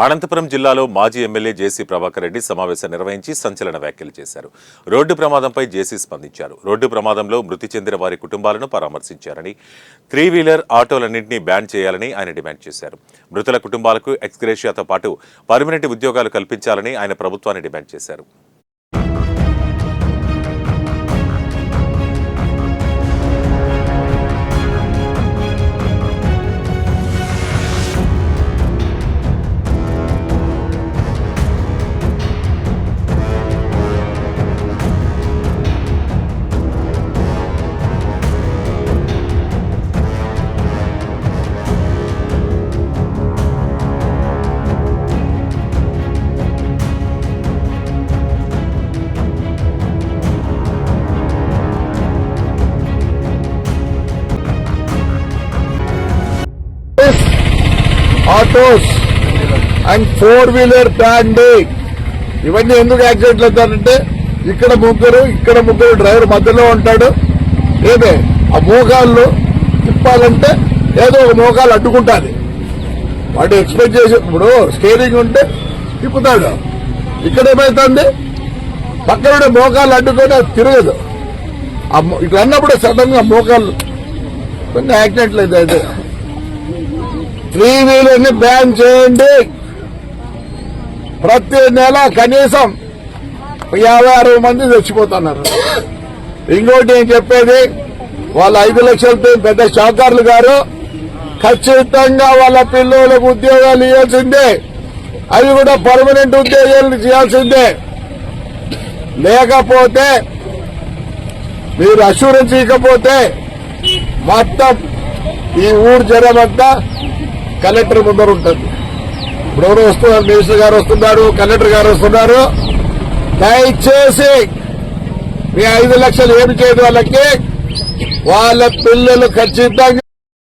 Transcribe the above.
అనంతపురం జిల్లాలో మాజీ ఎమ్మెల్యే జేసీ ప్రభాకర్ రెడ్డి సమావేశం నిర్వహించి సంచలన వ్యాఖ్యలు చేశారు. రోడ్డు ప్రమాదంపై జేసీ స్పందించారు. రోడ్డు ప్రమాదంలో మృతి చెందిన వారి కుటుంబాలను పరామర్శించారని, 3-వీలర్ ఆటోలన్నింటినీ బ్యాన్ చేయాలని ఆయన డిమాండ్ చేశారు. మృతుల కుటుంబాలకు ఎక్స్గ్రేషియాతో పాటు పర్మనెంట్ ఉద్యోగాలు కల్పించాలని ఆయన ప్రభుత్వాన్ని డిమాండ్ చేశారు. ఆటోస్ అండ్ 4-వీలర్ బ్యాన్ ఇవన్నీ ఎందుకు యాక్సిడెంట్లు అవుతారంటే ఇక్కడ ముగ్గురు డ్రైవర్ మధ్యలో ఉంటాడు. ఏదే ఆ మోకాళ్ళు తిప్పాలంటే ఏదో ఒక మోకాలు అడ్డుకుంటాది. వాడు ఎక్స్పెక్ట్ చేసి ఇప్పుడు స్టీరింగ్ ఉంటే తిప్పుతాడు. ఇక్కడ ఏమైతుంది, పక్కన మోకాళ్ళు అడ్డుకొని అది తిరగదు. ఇట్లా అన్నప్పుడు సడన్ గా మోకాళ్ళు కొన్ని యాక్సిడెంట్లు అయితే 3-వీలర్ ని బ్యాన్ చేయండి. ప్రతి నెల కనీసం 50-60 మంది చచ్చిపోతున్నారు. ఇంకోటి నేను చెప్పేది, వాళ్ళ 5 లక్షలతో పెద్ద షాకారులు గారు ఖచ్చితంగా వాళ్ళ పిల్లలకు ఉద్యోగాలు ఇవ్వాల్సిందే. అవి కూడా పర్మనెంట్ ఉద్యోగాలు చేయాల్సిందే. లేకపోతే మీరు అష్యూరెన్స్ ఇవ్వకపోతే మొత్తం ఈ ఊరు జరమంతా కలెక్టర్ ముందర ఉంటుంది. ఇప్పుడు ఎవరు వస్తున్నారు, మినిస్టర్ గారు వస్తున్నారు, కలెక్టర్ గారు వస్తున్నారు. దయచేసి మీ 5 లక్షలు ఏమి చేయదు వాళ్ళకి, వాళ్ళ పిల్లలు ఖచ్చితంగా